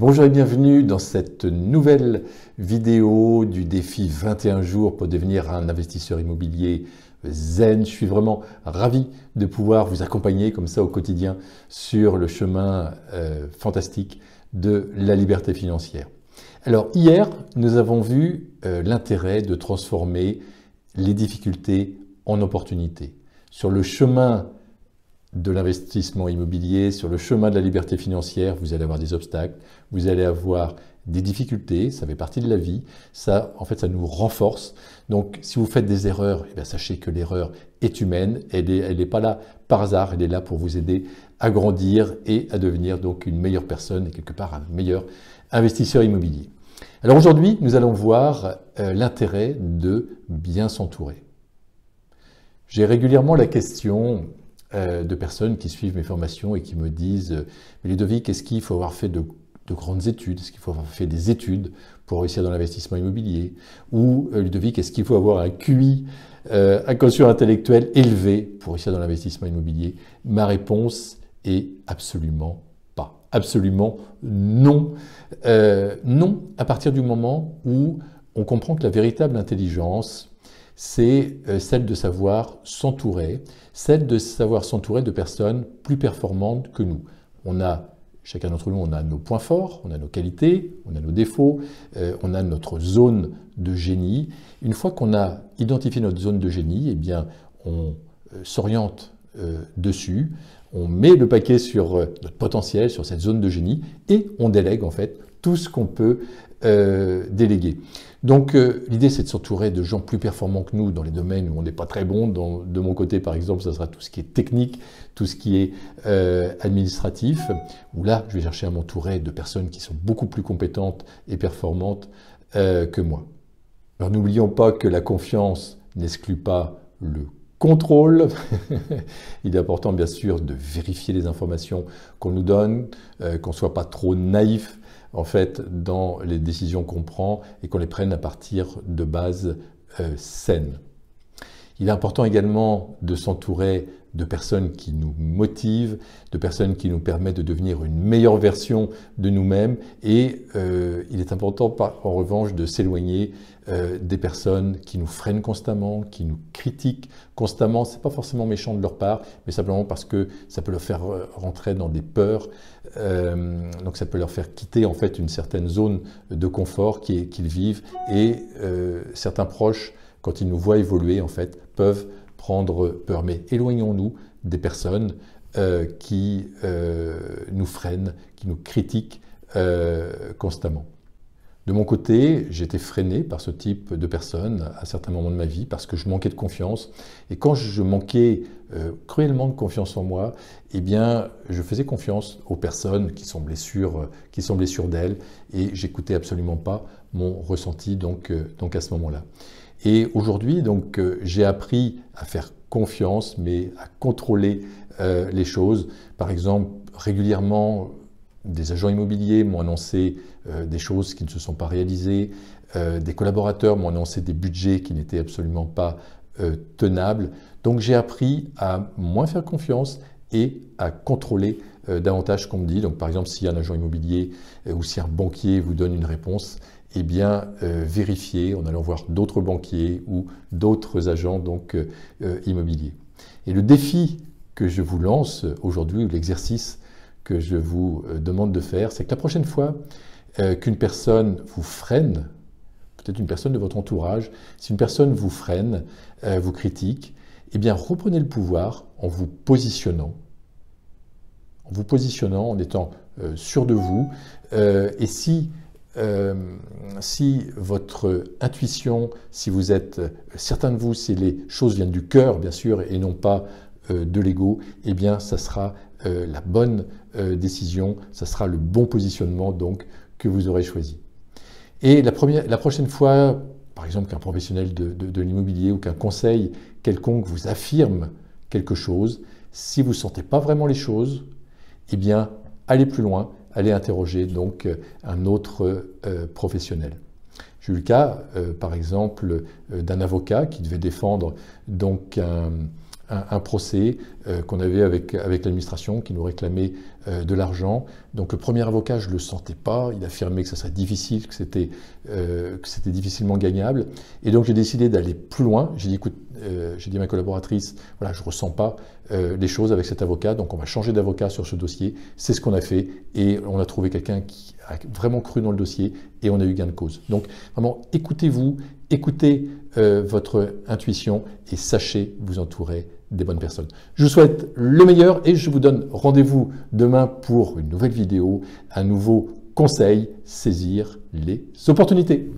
Bonjour et bienvenue dans cette nouvelle vidéo du défi 21 jours pour devenir un investisseur immobilier zen. Je suis vraiment ravi de pouvoir vous accompagner comme ça au quotidien sur le chemin fantastique de la liberté financière. Alors hier, nous avons vu l'intérêt de transformer les difficultés en opportunités. Sur le chemin de l'investissement immobilier, sur le chemin de la liberté financière, vous allez avoir des obstacles, vous allez avoir des difficultés, ça fait partie de la vie, ça nous renforce. Donc si vous faites des erreurs, sachez que l'erreur est humaine, elle n'est pas là par hasard, elle est là pour vous aider à grandir et à devenir donc une meilleure personne et quelque part un meilleur investisseur immobilier. Alors aujourd'hui, nous allons voir l'intérêt de bien s'entourer. J'ai régulièrement la question de personnes qui suivent mes formations et qui me disent « Mais Ludovic, est-ce qu'il faut avoir fait de grandes études? Est-ce qu'il faut avoir fait des études pour réussir dans l'investissement immobilier? Ou Ludovic, est-ce qu'il faut avoir un QI, un quotient intellectuel élevé pour réussir dans l'investissement immobilier ?» Ma réponse est absolument pas. Absolument non. Non, à partir du moment où on comprend que la véritable intelligence, c'est celle de savoir s'entourer, de personnes plus performantes que nous. Chacun d'entre nous, on a nos points forts, on a nos qualités, on a nos défauts, on a notre zone de génie. Une fois qu'on a identifié notre zone de génie, on s'oriente dessus, on met le paquet sur notre potentiel, sur cette zone de génie, et on délègue en fait tout ce qu'on peut déléguer. Donc l'idée, c'est de s'entourer de gens plus performants que nous dans les domaines où on n'est pas très bon. De mon côté, par exemple, ça sera tout ce qui est technique, tout ce qui est administratif, où là, je vais chercher à m'entourer de personnes qui sont beaucoup plus compétentes et performantes que moi. Alors n'oublions pas que la confiance n'exclut pas le contrôle. Il est important, bien sûr, de vérifier les informations qu'on nous donne, qu'on ne soit pas trop naïf en fait, dans les décisions qu'on prend et qu'on les prenne à partir de bases saines. Il est important également de s'entourer de personnes qui nous motivent, de personnes qui nous permettent de devenir une meilleure version de nous-mêmes et il est important en revanche de s'éloigner des personnes qui nous freinent constamment, qui nous critiquent constamment. C'est pas forcément méchant de leur part, mais simplement parce que ça peut leur faire rentrer dans des peurs, donc ça peut leur faire quitter en fait une certaine zone de confort qu'ils vivent et certains proches, quand ils nous voient évoluer en fait, peuvent prendre peur. Mais éloignons-nous des personnes qui nous freinent, qui nous critiquent constamment. De mon côté, j'ai été freiné par ce type de personnes à certains moments de ma vie parce que je manquais de confiance. Et quand je manquais cruellement de confiance en moi, je faisais confiance aux personnes qui semblaient sûres d'elles et j'écoutais absolument pas mon ressenti donc à ce moment-là. Et aujourd'hui, j'ai appris à faire confiance, mais à contrôler les choses. Par exemple, régulièrement, des agents immobiliers m'ont annoncé des choses qui ne se sont pas réalisées, des collaborateurs m'ont annoncé des budgets qui n'étaient absolument pas tenables. Donc j'ai appris à moins faire confiance et à contrôler davantage ce qu'on me dit. Donc par exemple, si un agent immobilier ou si un banquier vous donne une réponse, vérifiez en allant voir d'autres banquiers ou d'autres agents immobiliers. Et le défi que je vous lance aujourd'hui, ou l'exercice que je vous demande de faire, c'est que la prochaine fois qu'une personne vous freine, peut-être une personne de votre entourage, si une personne vous freine, vous critique, reprenez le pouvoir en vous positionnant, en étant sûr de vous, et si votre intuition, si vous êtes certain de vous, si les choses viennent du cœur, bien sûr, et non pas de l'ego, ça sera la bonne décision, ça sera le bon positionnement que vous aurez choisi. Et la prochaine fois, par exemple, qu'un professionnel de l'immobilier ou qu'un conseil quelconque vous affirme quelque chose, si vous ne sentez pas vraiment les choses, allez plus loin, allez interroger un autre professionnel. J'ai eu le cas, par exemple, d'un avocat qui devait défendre un procès qu'on avait avec l'administration qui nous réclamait de l'argent. Donc le premier avocat, je ne le sentais pas. Il affirmait que ça serait difficile, que c'était difficilement gagnable. Et donc j'ai décidé d'aller plus loin. J'ai dit, écoute, j'ai dit à ma collaboratrice, voilà, je ne ressens pas les choses avec cet avocat, donc on va changer d'avocat sur ce dossier. C'est ce qu'on a fait et on a trouvé quelqu'un qui a vraiment cru dans le dossier et on a eu gain de cause. Donc vraiment, écoutez-vous, écoutez votre intuition et sachez vous entourer des bonnes personnes. Je vous souhaite le meilleur et je vous donne rendez-vous demain pour une nouvelle vidéo, un nouveau conseil, saisir les opportunités.